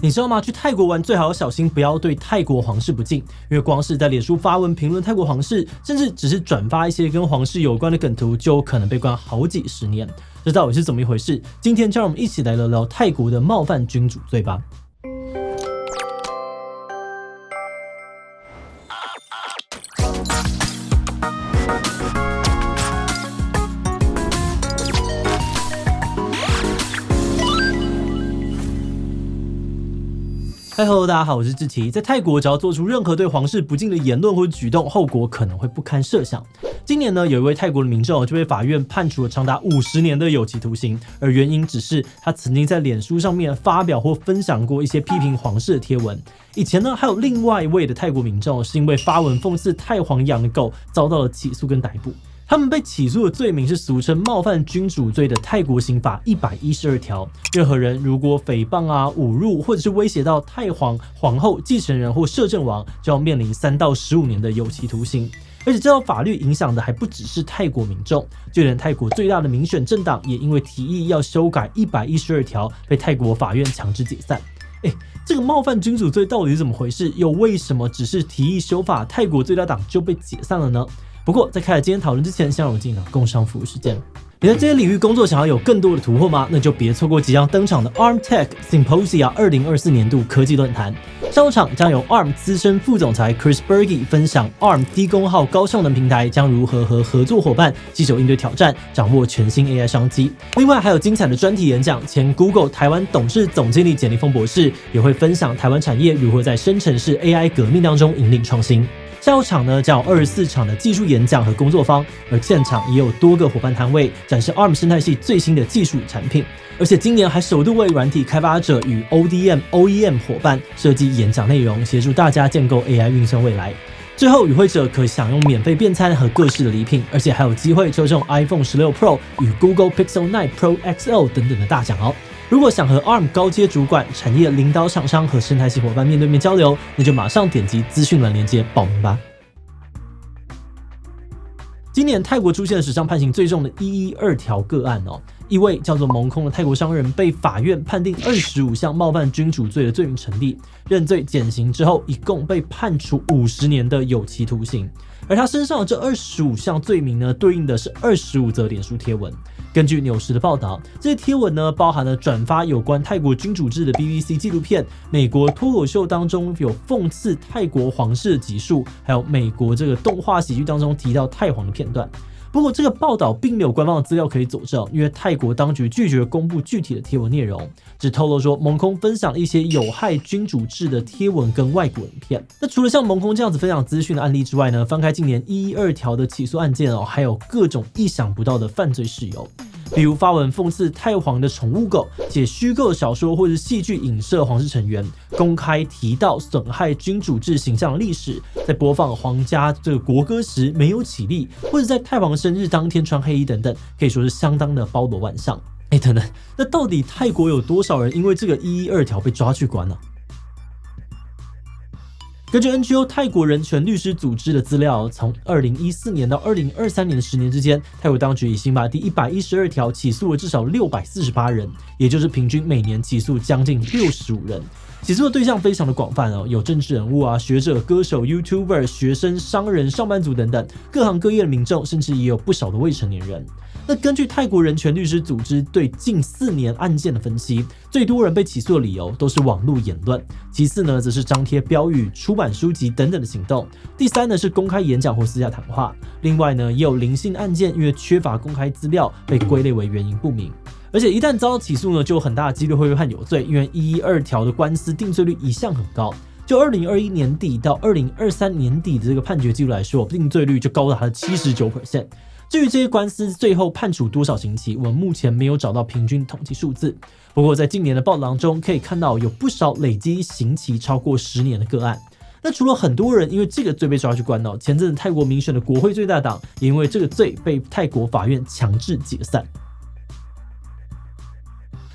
你知道吗？去泰国玩最好小心不要对泰国皇室不敬，因为光是在脸书发文评论泰国皇室，甚至只是转发一些跟皇室有关的梗图，就有可能被关好几十年。这到底是怎么一回事？今天就让我们一起来聊聊泰国的冒犯君主罪吧。Hello， 大家好，我是志奇。在泰国，只要做出任何对皇室不敬的言论或举动，后果可能会不堪设想。今年呢，有一位泰国的民众就被法院判处了长达50年的有期徒刑，而原因只是他曾经在脸书上面发表或分享过一些批评皇室的贴文。以前呢，还有另外一位的泰国民众是因为发文讽刺太皇养的狗，遭到了起诉跟逮捕。他们被起诉的罪名是俗称冒犯君主罪的泰国刑法112条。任何人如果诽谤侮辱或者是威胁到太皇、皇后、继承人或摄政王，就要面临3到15年的有期徒刑。而且这套法律影响的还不只是泰国民众，就连泰国最大的民选政党也因为提议要修改112条，被泰国法院强制解散。这个冒犯君主罪到底是怎么回事？又为什么只是提议修法，泰国最大党就被解散了呢？不过，在开始今天讨论之前，先让我进入工商服务时间。你在这些领域工作想要有更多的突破吗？那就别错过即将登场的 ARM Tech Symposia 2024年度科技论坛。上午场将由 ARM 资深副总裁 Chris Berge 分享 ARM 低功耗高效能平台将如何和合作伙伴携手应对挑战，掌握全新 AI 商机。另外还有精彩的专题演讲，前 Google 台湾董事总经理简立峰博士也会分享台湾产业如何在生成式 AI 革命当中引领创新。下午场呢，将有24场的技术演讲和工作坊，而现场也有多个伙伴摊位，展示 ARM 生态系最新的技术与产品。而且今年还首度为软体开发者与 ODM、OEM 伙伴设计演讲内容，协助大家建构 AI 运算未来。最后，与会者可享用免费便餐和各式的礼品，而且还有机会抽中 iPhone 16 Pro 与 Google Pixel 9 Pro XL 等等的大奖哦。如果想和 ARM 高阶主管、产业领导厂商和生态系伙伴面对面交流，那就马上点击资讯栏连结报名吧。今年泰国出现了史上判刑最重的112条个案哦，一位叫做蒙空的泰国商人被法院判定25项冒犯君主罪的罪名成立，认罪减刑之后，一共被判处50年的有期徒刑。而他身上的这25项罪名呢，对应的是25则脸书贴文。根据纽时的报道，这些贴文呢，包含了转发有关泰国君主制的 BBC 纪录片、美国脱口秀当中有讽刺泰国皇室的集数，还有美国这个动画喜剧当中提到太皇的片段。不过，这个报道并没有官方的资料可以佐证，因为泰国当局拒绝公布具体的贴文内容，只透露说蒙空分享了一些有害君主制的贴文跟外国影片。那除了像蒙空这样子分享资讯的案例之外呢，翻开今年112条的起诉案件哦，还有各种意想不到的犯罪事由。比如发文讽刺太皇的宠物狗，写虚构小说或是戏剧影射皇室成员，公开提到损害君主制形象的历史，在播放皇家这个国歌时没有起立，或者在太皇生日当天穿黑衣等等，可以说是相当的包罗万象。等等，那到底泰国有多少人因为这个112条被抓去关呢？根据 NGO 泰国人权律师组织的资料，从2014年到2023年的10年之间，泰国当局已刑法第112条起诉了至少648人，也就是平均每年起诉将近65人。起诉的对象非常的广泛哦，有政治人物学者、歌手、YouTuber、学生、商人、上班族等等，各行各业的民众，甚至也有不少的未成年人。那根据泰国人权律师组织对近4年案件的分析，最多人被起诉的理由都是网络言论，其次呢则是张贴标语、出版书籍等等的行动，第三呢是公开演讲或私下谈话。另外呢也有零星案件因为缺乏公开资料被归类为原因不明。而且一旦遭到起诉呢，就有很大的几率会被判有罪，因为112条的官司定罪率一向很高。就2021年底到2023年底的这个判决记录来说，定罪率就高达了79%。至于这些官司最后判处多少刑期，我们目前没有找到平均统计数字。不过在今年的报道当中，可以看到有不少累积刑期超过10年的个案。那除了很多人因为这个罪被抓去关，前阵子泰国民选的国会最大党也因为这个罪被泰国法院强制解散。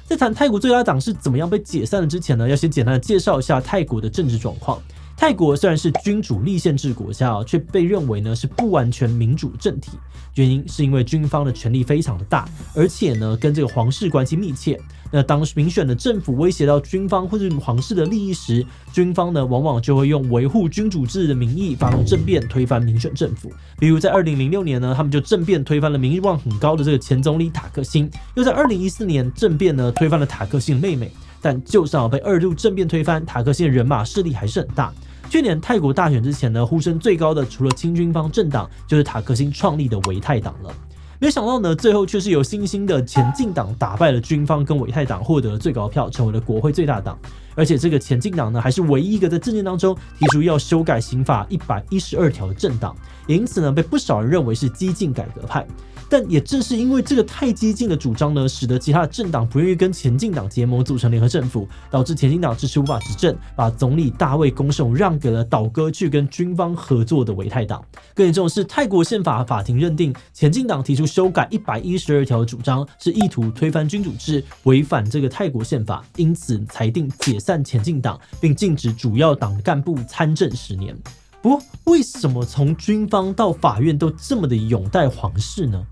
在谈泰国最大党是怎么样被解散的之前呢，要先简单的介绍一下泰国的政治状况。泰国虽然是君主立宪制国家，却被认为呢是不完全民主政体，原因是因为军方的权力非常的大，而且呢跟这个皇室关系密切。那当民选的政府威胁到军方或是皇室的利益时，军方呢往往就会用维护君主制的名义发动政变，推翻民选政府。比如在2006年呢，他们就政变推翻了名望很高的这个前总理塔克辛，又在2014年政变呢推翻了塔克辛的妹妹。但就算被2度政变推翻，塔克辛的人马势力还是很大。去年泰国大选之前呢，呼声最高的除了亲军方政党，就是塔克辛创立的维泰党了。没想到呢，最后却是由新兴的前进党打败了军方跟维泰党，获得了最高票，成为了国会最大党。而且这个前进党呢，还是唯一一个在政见当中提出要修改刑法112条的政党，也因此呢，被不少人认为是激进改革派。但也正是因为这个太激进的主张呢，使得其他的政党不愿意跟前进党结盟组成联合政府，导致前进党迟迟无法执政，把总理大卫公胜让给了倒戈去跟军方合作的维泰党。更严重的是，泰国宪法法庭认定前进党提出修改112条的主张是意图推翻君主制，违反这个泰国宪法，因此裁定解散前进党，并禁止主要党干部参政10年。不过，为什么从军方到法院都这么的拥戴皇室呢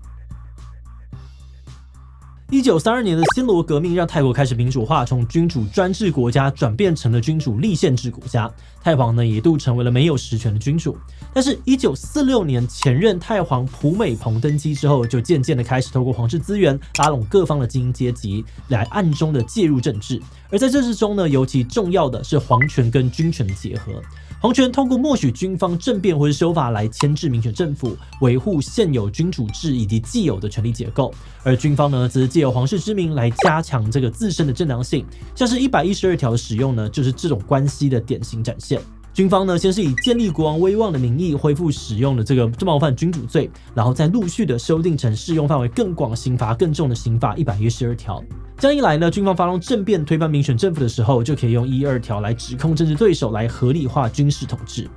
？1932年的暹罗革命让泰国开始民主化，从君主专制国家转变成了君主立宪制国家。泰皇呢，一度成为了没有实权的君主。但是1946年前任泰皇普美蓬登基之后，就渐渐的开始透过皇室资源拉拢各方的精英阶级，来暗中的介入政治。而在这之中呢，尤其重要的是皇权跟军权的结合。皇权通过默许军方政变或是修法来牵制民选政府，维护现有君主制以及既有的权力结构；而军方呢，则是借由皇室之名来加强这个自身的正当性。像是112条的使用呢，就是这种关系的典型展现。军方呢，先是以建立国王威望的名义恢复使用的这个冒犯君主罪，然后再陆续的修订成适用范围更广、刑罚更重的刑法112条。这样一来呢，军方发动政变推翻民选政府的时候，就可以用112条来指控政治对手，来合理化军事统治。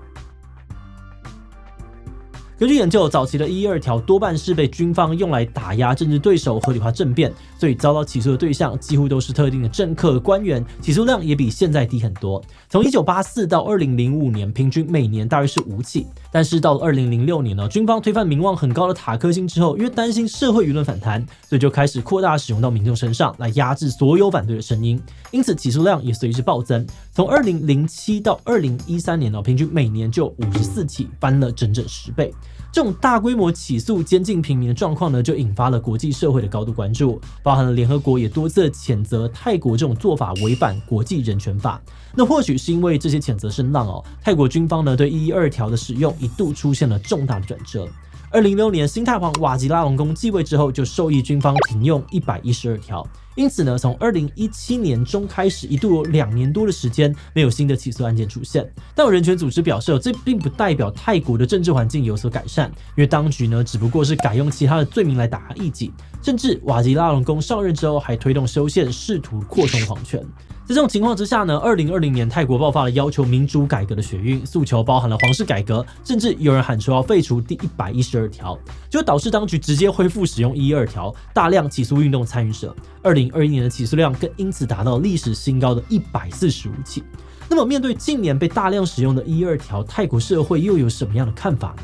根据研究，早期的112条多半是被军方用来打压政治对手、合理化政变，所以遭到起诉的对象几乎都是特定的政客、官员，起诉量也比现在低很多。从1984到2005年，平均每年大约是5起。但是到了2006年呢，军方推翻名望很高的塔克辛之后，因为担心社会舆论反弹，所以就开始扩大使用到民众身上，来压制所有反对的声音，因此起诉量也随之暴增。从2007到2013年呢，平均每年就54起，翻了整整10倍。这种大规模起诉监禁平民的状况呢，就引发了国际社会的高度关注，包含了联合国也多次谴责泰国这种做法违反国际人权法。那或许是因为这些谴责声浪泰国军方呢对112条的使用一度出现了重大的转折。2006年，新泰皇瓦吉拉隆功继位之后，就授意军方停用112条。因此呢，从2017年中开始，一度有2年多的时间没有新的起诉案件出现。但有人权组织表示，这并不代表泰国的政治环境有所改善，因为当局呢只不过是改用其他的罪名来打压异己，甚至瓦吉拉隆功上任之后还推动修宪，试图扩充皇权。在这种情况之下呢，2020年泰国爆发了要求民主改革的学运，诉求包含了皇室改革，甚至有人喊说要废除第112条，就导致当局直接恢复使用112条，大量起诉运动参与者。2021年的起诉量更因此达到历史新高的145起。那么面对近年被大量使用的112条，泰国社会又有什么样的看法呢？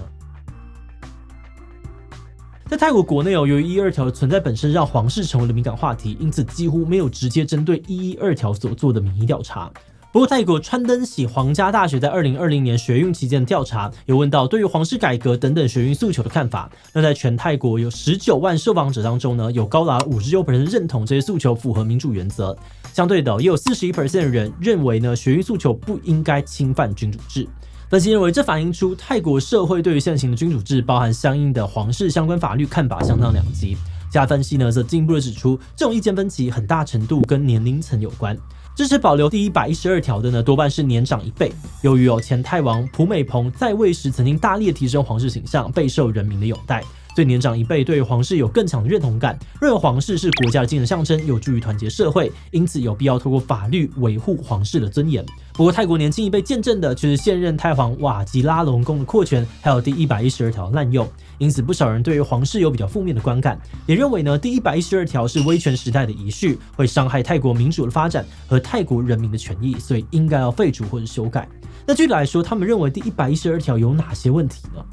在泰国国内由于112条的存在本身让皇室成为了敏感话题，因此几乎没有直接针对112条所做的民意调查。不过，泰国川登喜皇家大学在2020年学运期间的调查，有问到对于皇室改革等等学运诉求的看法。那在全泰国有19万受访者当中呢，有高达56% 认同这些诉求符合民主原则。相对的，也有41% 的人认为呢，学运诉求不应该侵犯君主制。分析认为，这反映出泰国社会对于现行的君主制，包含相应的皇室相关法律看法相当两极。其他分析呢，则进一步的指出，这种意见分歧很大程度跟年龄层有关。支持保留第112条的呢，多半是年长1辈。由于前泰王普美蓬在位时曾经大力的提升皇室形象，备受人民的拥戴，所以年长1辈对于皇室有更强的认同感，认为皇室是国家的精神象征，有助于团结社会，因此有必要透过法律维护皇室的尊严。不过，泰国年轻1辈见证的却是现任泰皇瓦吉拉隆功的扩权，还有第112条滥用，因此不少人对于皇室有比较负面的观感，也认为呢第112条是威权时代的遗绪，会伤害泰国民主的发展和泰国人民的权益，所以应该要废除或者修改。那具体来说，他们认为第112条有哪些问题呢？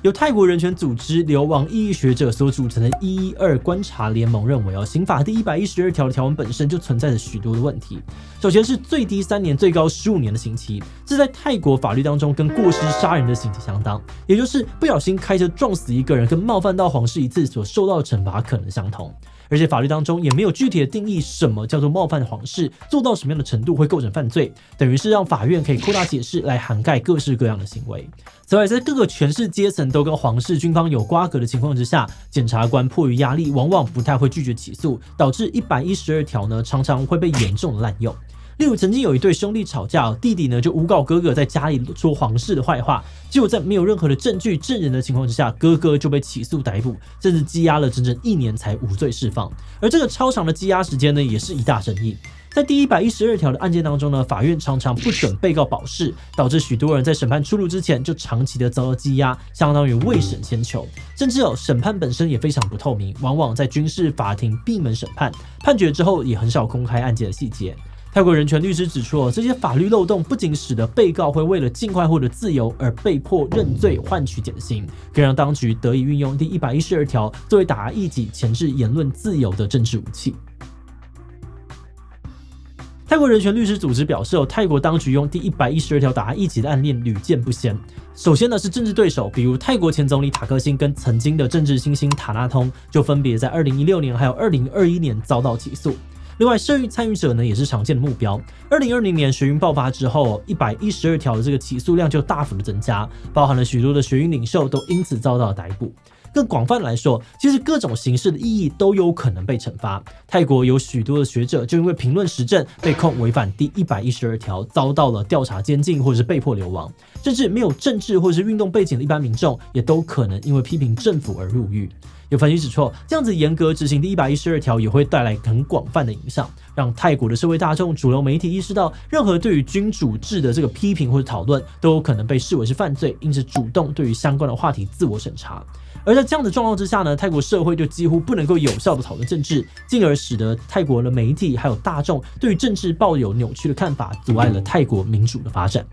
由泰国人权组织流亡异议学者所组成的112观察联盟认为，刑法第112条的条文本身就存在着许多的问题。首先是最低3年、最高15年的刑期，这在泰国法律当中跟过失杀人的刑期相当，也就是不小心开车撞死一个人跟冒犯到皇室一次所受到的惩罚可能相同。而且法律当中也没有具体的定义什么叫做冒犯皇室，做到什么样的程度会构成犯罪，等于是让法院可以扩大解释来涵盖各式各样的行为。此外，在各个权势阶层都跟皇室军方有瓜葛的情况之下，检察官迫于压力，往往不太会拒绝起诉，导致112条呢常常会被严重的滥用。例如，曾经有一对兄弟吵架，弟弟呢就诬告哥哥在家里说皇室的坏话，结果在没有任何的证据证人的情况之下，哥哥就被起诉逮捕，甚至羁押了整整1年才无罪释放。而这个超长的羁押时间呢，也是一大争议。在第112条的案件当中呢，法院常常不准被告保释，导致许多人在审判出炉之前就长期的遭到羁押，相当于未审先囚。甚至审判本身也非常不透明，往往在军事法庭闭门审判，判决之后也很少公开案件的细节。泰国人权律师指出，这些法律漏洞不仅使得被告会为了尽快获得自由而被迫认罪换取减刑，更让当局得以运用第112条作为打压异己、钳制言论自由的政治武器。泰国人权律师组织表示，泰国当局用第112条打压异己的案例屡见不鲜。首先呢是政治对手，比如泰国前总理塔克辛跟曾经的政治新星塔纳通，就分别在2016年还有2021年遭到起诉。另外，社运参与者呢也是常见的目标。2020年学运爆发之后，112条的这个起诉量就大幅的增加，包含了许多的学运领袖都因此遭到了逮捕。更广泛来说，其实各种形式的异议都有可能被惩罚。泰国有许多的学者就因为评论时政被控违反第112条，遭到了调查监禁或者是被迫流亡。甚至没有政治或是运动背景的一般民众，也都可能因为批评政府而入狱。有分析指出，这样子严格执行第112条也会带来很广泛的影响，让泰国的社会大众、主流媒体意识到，任何对于君主制的这个批评或者讨论都有可能被视为是犯罪，因此主动对于相关的话题自我审查。而在这样的状况之下呢，泰国社会就几乎不能够有效的讨论政治，进而使得泰国的媒体还有大众对于政治抱有扭曲的看法，阻碍了泰国民主的发展。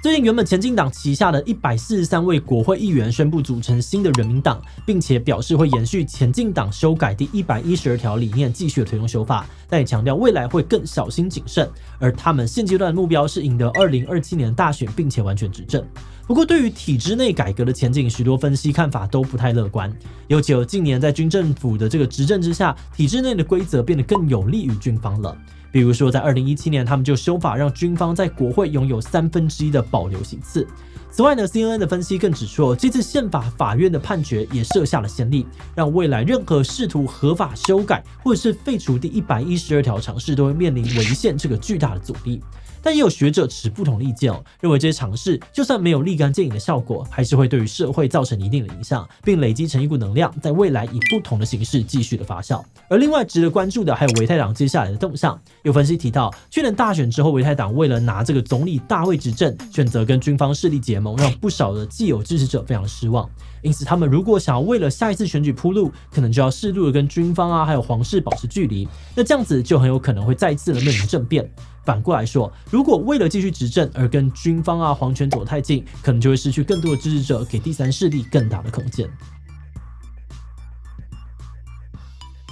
最近，原本前进党旗下的143位国会议员宣布组成新的人民党，并且表示会延续前进党修改第112条理念，继续推动修法，但也强调未来会更小心谨慎。而他们现阶段的目标是赢得2027年的大选，并且完全执政。不过，对于体制内改革的前景，许多分析看法都不太乐观。尤其近年在军政府的这个执政之下，体制内的规则变得更有利于军方了。比如说，在2017年，他们就修法让军方在国会拥有1/3的保留席次。此外呢 ，CNN 的分析更指出，这次宪法法院的判决也设下了先例，让未来任何试图合法修改或者是废除第112条尝试，都会面临违宪这个巨大的阻力。但也有学者持不同的意见认为这些尝试就算没有立竿见影的效果，还是会对于社会造成一定的影响，并累积成一股能量，在未来以不同的形式继续的发酵。而另外值得关注的还有维泰党接下来的动向。有分析提到，去年大选之后，维泰党为了拿这个总理大位执政，选择跟军方势力结盟，让不少的既有支持者非常失望。因此，他们如果想要为了下一次选举铺路，可能就要适度的跟军方还有皇室保持距离。那这样子就很有可能会再次的面临政变。反过来说，如果为了继续执政而跟军方皇权走太近，可能就会失去更多的支持者，给第三势力更大的空间。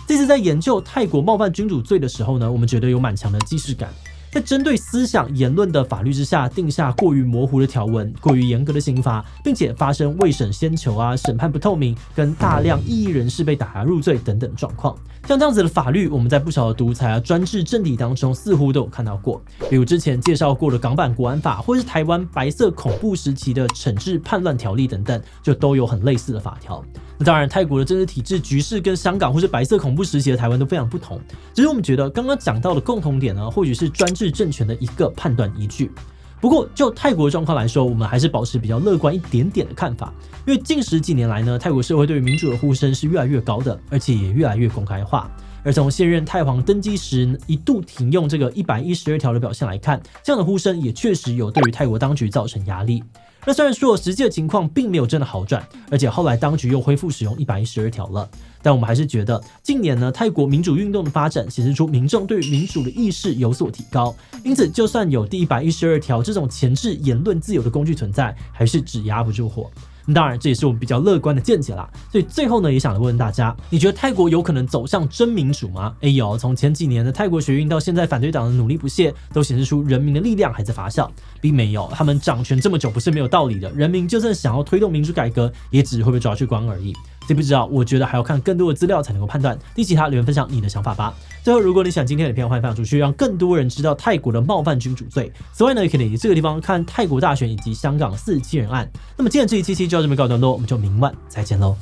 这次在研究泰国冒犯君主罪的时候呢，我们觉得有蛮强的既视感。在针对思想言论的法律之下，定下过于模糊的条文、过于严格的刑罚，并且发生未审先囚审判不透明，跟大量异议人士被打压入罪等等状况。像这样子的法律，我们在不少的独裁专制政体当中似乎都有看到过，比如之前介绍过的港版国安法，或是台湾白色恐怖时期的惩治叛乱条例等等，就都有很类似的法条。那当然，泰国的政治体制局势跟香港或是白色恐怖时期的台湾都非常不同。只是我们觉得刚刚讲到的共同点呢，或许是专制政权的一个判断依据。不过，就泰国的状况来说，我们还是保持比较乐观一点点的看法，因为近10几年来呢，泰国社会对于民主的呼声是越来越高的，而且也越来越公开化。而从现任太皇登基时一度停用这个112条的表现来看，这样的呼声也确实有对于泰国当局造成压力。那虽然说实际的情况并没有真的好转，而且后来当局又恢复使用112条了，但我们还是觉得近年呢，泰国民主运动的发展显示出民众对于民主的意识有所提高，因此就算有第112条这种钳制言论自由的工具存在，还是只压不住火。当然，这也是我们比较乐观的见解啦。所以最后呢，也想来问问大家，你觉得泰国有可能走向真民主吗？有，从前几年的泰国学运到现在反对党的努力不懈，都显示出人民的力量还在发酵，并没有他们掌权这么久不是没有道理的。人民就算想要推动民主改革，也只会被抓去关而已。知不知道？我觉得还要看更多的资料才能够判断。第其他留言分享你的想法吧。最后，如果你喜欢今天的影片，欢迎分享出去，让更多人知道泰国的冒犯君主罪。此外呢，也可以点击这个地方看泰国大选以及香港447人案。那么今天这一期就到这边告一段落，我们就明晚再见喽。